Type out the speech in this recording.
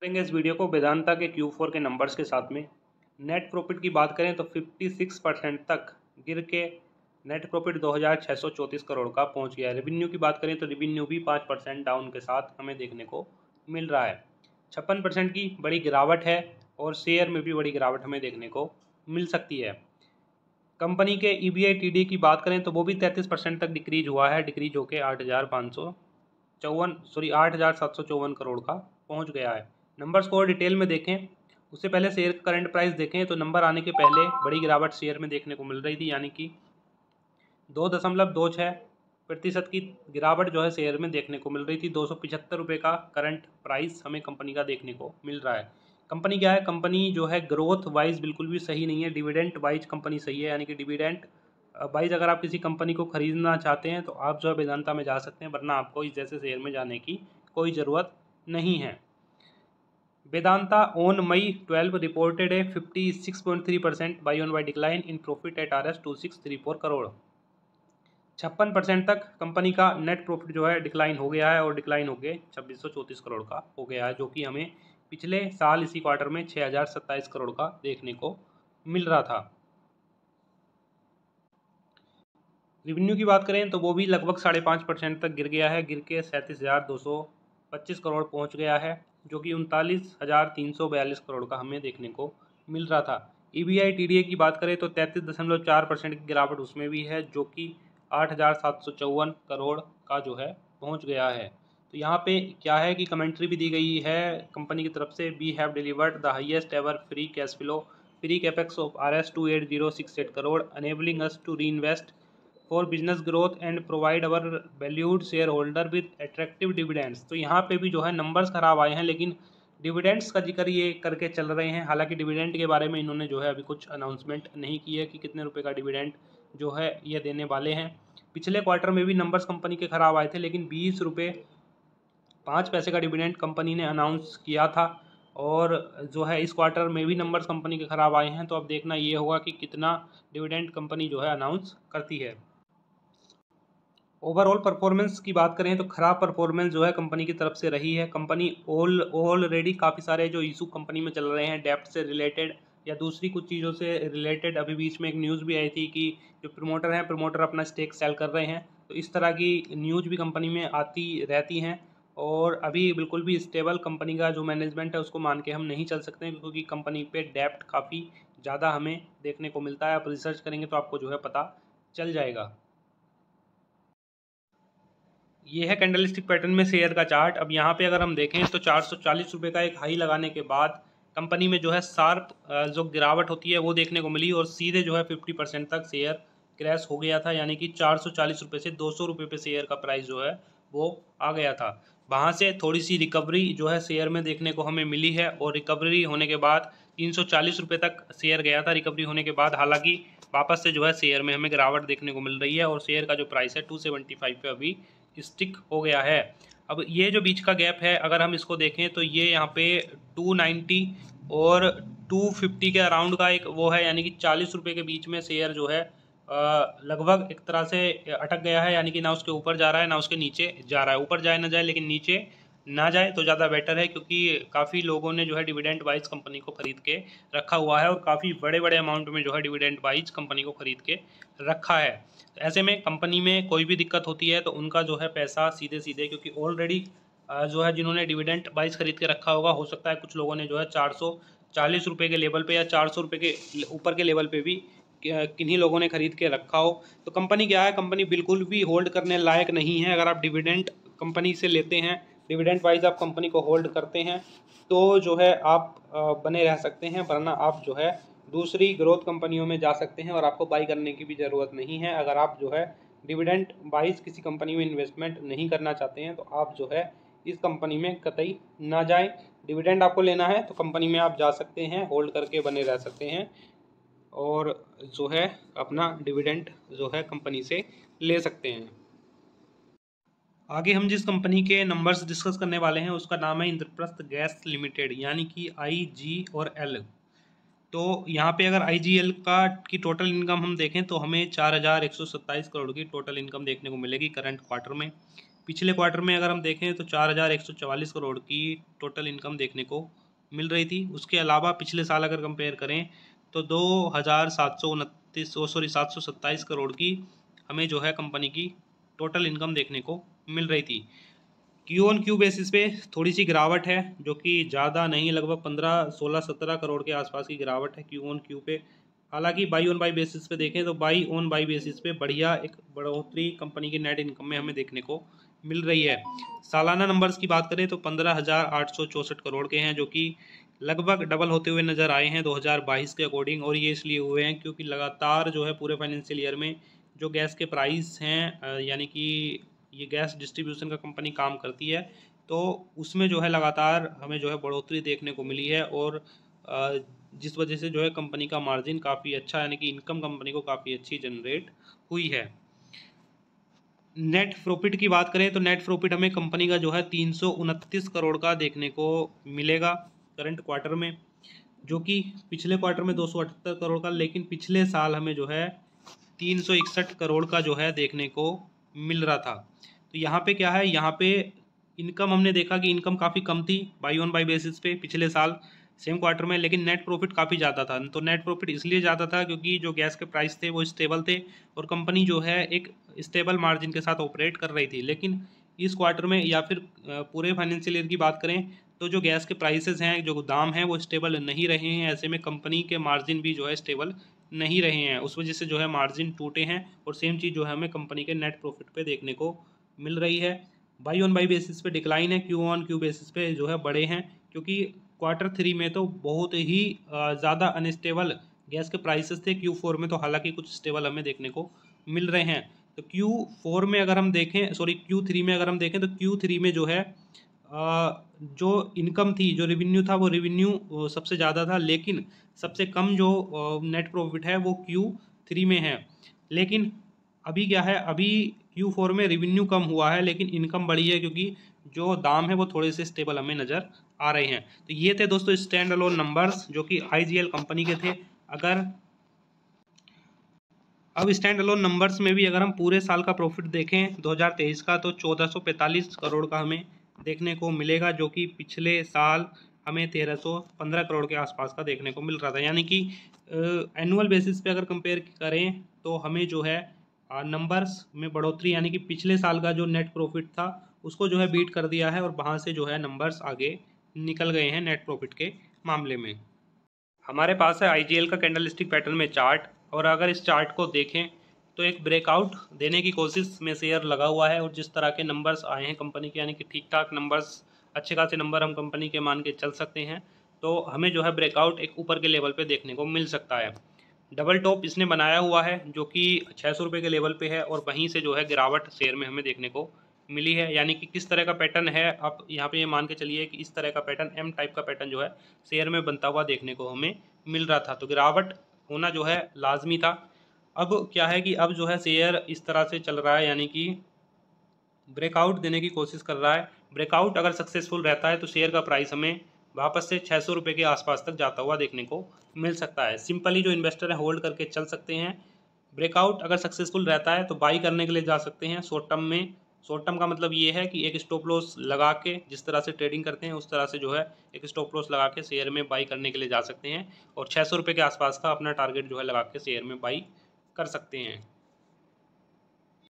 करेंगे इस वीडियो को वेदांता के Q4 के नंबर्स के साथ में। नेट प्रॉफिट की बात करें तो 56% तक गिर के नेट प्रॉफिट 2634 करोड़ का पहुंच गया है। रेवेन्यू की बात करें तो रेवेन्यू भी 5% डाउन के साथ हमें देखने को मिल रहा है। 56% की बड़ी गिरावट है और शेयर में भी बड़ी गिरावट हमें देखने को मिल सकती है। कंपनी के EBITDA की बात करें तो वो भी 33% तक डिक्रीज हुआ है, डिक्रीज होकर 8,754 करोड़ का पहुंच गया है। नंबर्स को और डिटेल में देखें उससे पहले शेयर का करंट प्राइस देखें तो नंबर आने के पहले बड़ी गिरावट शेयर में देखने को मिल रही थी, यानी कि 2.26% की गिरावट जो है शेयर में देखने को मिल रही थी। 275 रुपये का करंट प्राइस हमें कंपनी का देखने को मिल रहा है। कंपनी क्या है, कंपनी जो है ग्रोथ वाइज बिल्कुल भी सही नहीं है, डिविडेंट वाइज कंपनी सही है, यानी कि डिविडेंट वाइज अगर आप किसी कंपनी को खरीदना चाहते हैं तो आप जो है वेदांता में जा सकते हैं, वरना आपको इस जैसे शेयर में जाने की कोई ज़रूरत नहीं है। Vedanta on May 12 reported a 56.3% Y-on-Y decline in profit at Rs 2634 crore. 56% तक कंपनी का नेट प्रॉफिट जो है डिक्लाइन हो गया है और डिक्लाइन होकर 2634 करोड़ का हो गया है, जो कि हमें पिछले साल इसी क्वार्टर में 6027 करोड़ का देखने को मिल रहा था। रेवेन्यू की बात करें तो वो भी लगभग 5.5% तक गिर गया है, गिर के 37,225 करोड़ पहुंच गया है, जो कि 39,342 करोड़ का हमें देखने को मिल रहा था। EBITDA की बात करें तो 33.4% की गिरावट उसमें भी है, जो कि 8,754 करोड़ का जो है पहुंच गया है। तो यहाँ पे क्या है कि कमेंट्री भी दी गई है कंपनी की तरफ से, we have delivered the highest ever free cash flow pre capex of Rs 28068 crore enabling us to reinvest for business growth and provide our valued shareholder with attractive dividends. तो यहाँ पे भी जो है numbers खराब आए हैं, लेकिन डिविडेंड्स का जिक्र ये करके चल रहे हैं। हालांकि डिविडेंड के बारे में इन्होंने जो है अभी कुछ अनाउंसमेंट नहीं की है कि कितने रुपए का डिविडेंड जो है ये देने वाले हैं। पिछले क्वार्टर में भी नंबर्स कंपनी के खराब आए थे, लेकिन 20 रुपये 5 पैसे का डिविडेंड कंपनी ने अनाउंस किया था, और जो है इस क्वार्टर में भी नंबर्स कंपनी के खराब आए हैं। तो अब देखना ये होगा कि कितना डिविडेंड कंपनी जो है अनाउंस करती है। ओवरऑल परफॉर्मेंस की बात करें तो ख़राब परफॉर्मेंस जो है कंपनी की तरफ से रही है। कंपनी ऑलरेडी काफ़ी सारे जो इशू कंपनी में चल रहे हैं डेप्ट से रिलेटेड या दूसरी कुछ चीज़ों से रिलेटेड, अभी बीच में एक न्यूज़ भी आई थी कि जो प्रमोटर हैं, प्रमोटर अपना स्टेक सेल कर रहे हैं। तो इस तरह की न्यूज़ भी कंपनी में आती रहती हैं, और अभी बिल्कुल भी स्टेबल कंपनी का जो मैनेजमेंट है उसको मान के हम नहीं चल सकते हैं, क्योंकि कंपनी पे डेप्ट काफ़ी ज़्यादा हमें देखने को मिलता है। आप रिसर्च करेंगे तो आपको जो है पता चल जाएगा। ये है कैंडलस्टिक पैटर्न में शेयर का चार्ट। अब यहाँ पे अगर हम देखें तो 440 रुपये का एक हाई लगाने के बाद कंपनी में जो है शार्प जो गिरावट होती है वो देखने को मिली, और सीधे जो है 50% तक शेयर क्रैश हो गया था, यानी कि 440 रुपये से 200 रुपये पे शेयर का प्राइस जो है वो आ गया था। वहाँ से थोड़ी सी रिकवरी जो है शेयर में देखने को हमें मिली है, और रिकवरी होने के बाद 340 रुपये तक शेयर गया था रिकवरी होने के बाद। हालांकि वापस से जो है शेयर में हमें गिरावट देखने को मिल रही है, और शेयर का जो प्राइस है 275 पे अभी स्टिक हो गया है। अब ये जो बीच का गैप है अगर हम इसको देखें तो ये यहाँ पे 290 और 250 के अराउंड का एक वो है, यानी कि 40 रुपये के बीच में शेयर जो है लगभग एक तरह से अटक गया है, यानी कि ना उसके ऊपर जा रहा है ना उसके नीचे जा रहा है। ऊपर जाए ना जाए, लेकिन नीचे ना जाए तो ज़्यादा बेटर है, क्योंकि काफ़ी लोगों ने जो है डिविडेंड वाइज कंपनी को ख़रीद के रखा हुआ है, और काफ़ी बड़े बड़े अमाउंट में जो है डिविडेंड वाइज कंपनी को ख़रीद के रखा है। तो ऐसे में कंपनी में कोई भी दिक्कत होती है तो उनका जो है पैसा सीधे सीधे, क्योंकि ऑलरेडी जो है जिन्होंने डिविडेंड वाइज खरीद के रखा होगा, हो सकता है कुछ लोगों ने जो है 440 रुपये के लेवल पे या 400 रुपये के ऊपर के लेवल पे भी किन्हीं लोगों ने खरीद के रखा हो। तो कंपनी क्या है, कंपनी बिल्कुल भी होल्ड करने लायक नहीं है। अगर आप डिविडेंड कंपनी से लेते हैं, डिविडेंड वाइज आप कंपनी को होल्ड करते हैं, तो जो है आप बने रह सकते हैं, वरना आप जो है दूसरी ग्रोथ कंपनियों में जा सकते हैं और आपको बाई करने की भी ज़रूरत नहीं है। अगर आप जो है डिविडेंड वाइज किसी कंपनी में इन्वेस्टमेंट नहीं करना चाहते हैं तो आप जो है इस कंपनी में कतई ना जाएं। डिविडेंड आपको लेना है तो कंपनी में आप जा सकते हैं, होल्ड करके बने रह सकते हैं, और जो है अपना डिविडेंड जो है कंपनी से ले सकते हैं। आगे हम जिस कंपनी के नंबर्स डिस्कस करने वाले हैं उसका नाम है इंद्रप्रस्थ गैस लिमिटेड, यानी कि IGL। तो यहाँ पे अगर IGL का की टोटल इनकम हम देखें तो हमें 4,127 करोड़ की टोटल इनकम देखने को मिलेगी करंट क्वार्टर में। पिछले क्वार्टर में अगर हम देखें तो 4144 करोड़ की टोटल इनकम देखने को मिल रही थी। उसके अलावा पिछले साल अगर कंपेयर करें तो 727 करोड़ की हमें जो है कंपनी की टोटल इनकम देखने को मिल रही थी। क्यू ऑन क्यू बेसिस पे थोड़ी सी गिरावट है, जो कि ज़्यादा नहीं, लगभग 15, 16, 17 करोड़ के आसपास की गिरावट है क्यू ऑन क्यू पे। हालांकि बाई ऑन बाई बेसिस पे देखें तो बाई ऑन बाई बेसिस पे बढ़िया एक बढ़ोतरी कंपनी की नेट इनकम में हमें देखने को मिल रही है। सालाना नंबर्स की बात करें तो 15,864 करोड़ के हैं, जो कि लगभग डबल होते हुए नज़र आए हैं 2022 के अकॉर्डिंग। और ये इसलिए हुए हैं क्योंकि लगातार जो है पूरे फाइनेंशियल ईयर में जो गैस के प्राइस हैं, यानी कि ये गैस डिस्ट्रीब्यूशन का कंपनी काम करती है, तो उसमें जो है लगातार हमें जो है बढ़ोतरी देखने को मिली है। और जिस वजह से जो है कंपनी का मार्जिन काफ़ी अच्छा, यानी कि इनकम कंपनी को काफ़ी अच्छी जनरेट हुई है। नेट प्रॉफिट की बात करें तो नेट प्रॉफिट हमें कंपनी का जो है 329 करोड़ का देखने को मिलेगा करंट क्वार्टर में, जो कि पिछले क्वार्टर में 278 करोड़ का, लेकिन पिछले साल हमें जो है 361 करोड़ का जो है देखने को मिल रहा था। तो यहाँ पे क्या है, यहाँ पे इनकम हमने देखा कि इनकम काफ़ी कम थी बाई ऑन बाई बेसिस पे पिछले साल सेम क्वार्टर में, लेकिन नेट प्रॉफिट काफ़ी ज़्यादा था। तो नेट प्रॉफिट इसलिए ज़्यादा था क्योंकि जो गैस के प्राइस थे वो स्टेबल थे और कंपनी जो है एक स्टेबल मार्जिन के साथ ऑपरेट कर रही थी। लेकिन इस क्वार्टर में या फिर पूरे फाइनेंशियल ईयर की बात करें तो जो गैस के प्राइसेस हैं, जो दाम हैं, वो स्टेबल नहीं रहे हैं। ऐसे में कंपनी के मार्जिन भी जो है स्टेबल नहीं रहे हैं, उस वजह से जो है मार्जिन टूटे हैं। और सेम चीज़ जो है हमें कंपनी के नेट प्रॉफिट पे देखने को मिल रही है। बाई ऑन बाई बेसिस पे डिक्लाइन है, क्यू ऑन क्यू बेसिस पे जो है बड़े हैं, क्योंकि क्वार्टर 3 में तो बहुत ही ज़्यादा अनस्टेबल गैस के प्राइसेस थे। Q4 में तो हालांकि कुछ स्टेबल हमें देखने को मिल रहे हैं। तो Q4 में अगर हम देखें, सॉरी Q3 में अगर हम देखें तो Q3 में जो है जो इनकम थी, जो रेवेन्यू था, वो रेवेन्यू सबसे ज़्यादा था, लेकिन सबसे कम जो नेट प्रॉफिट है वो Q3 में है। लेकिन अभी क्या है, अभी Q4 में रेवेन्यू कम हुआ है लेकिन इनकम बढ़ी है, क्योंकि जो दाम है वो थोड़े से स्टेबल हमें नज़र आ रहे हैं। तो ये थे दोस्तों स्टैंड अलोन नंबर्स जो कि IGL कंपनी के थे। अब स्टैंड अलोन नंबर्स में भी अगर हम पूरे साल का प्रॉफिट देखें 2023 का, तो 1445 करोड़ का हमें देखने को मिलेगा, जो कि पिछले साल हमें 1315 करोड़ के आसपास का देखने को मिल रहा था। यानी कि एनुअल बेसिस पे अगर कंपेयर करें तो हमें जो है नंबर्स में बढ़ोतरी, यानी कि पिछले साल का जो नेट प्रॉफिट था उसको जो है बीट कर दिया है और वहाँ से जो है नंबर्स आगे निकल गए हैं नेट प्रॉफिट के मामले में। हमारे पास है IGL का कैंडलस्टिक पैटर्न में चार्ट, और अगर इस चार्ट को देखें तो एक ब्रेकआउट देने की कोशिश में शेयर लगा हुआ है। और जिस तरह के नंबर्स आए हैं कंपनी के, यानी कि ठीक ठाक नंबर्स, अच्छे खासे नंबर हम कंपनी के मान के चल सकते हैं, तो हमें जो है ब्रेकआउट एक ऊपर के लेवल पे देखने को मिल सकता है। डबल टॉप इसने बनाया हुआ है जो कि 600 रुपये के लेवल पे है, और वहीं से जो है गिरावट शेयर में हमें देखने को मिली है। यानी कि किस तरह का पैटर्न है, आप यहाँ पे ये मान के चलिए कि इस तरह का पैटर्न, M टाइप का पैटर्न जो है शेयर में बनता हुआ देखने को हमें मिल रहा था। तो गिरावट होना जो है लाजमी था। अब क्या है कि अब जो है शेयर इस तरह से चल रहा है, यानी कि ब्रेकआउट देने की कोशिश कर रहा है। ब्रेकआउट अगर सक्सेसफुल रहता है तो शेयर का प्राइस हमें वापस से 600 रुपये के आसपास तक जाता हुआ देखने को मिल सकता है। सिंपली जो इन्वेस्टर है होल्ड करके चल सकते हैं। ब्रेकआउट अगर सक्सेसफुल रहता है तो बाई करने के लिए जा सकते हैं शॉर्ट टर्म में। शॉर्ट टर्म का मतलब ये है कि एक स्टॉप लॉस लगा के, जिस तरह से ट्रेडिंग करते हैं उस तरह से जो है एक स्टॉप लॉस लगा के शेयर में बाई करने के लिए जा सकते हैं, और 600 रुपये के आसपास का अपना टारगेट जो है लगा के शेयर में बाई कर सकते हैं।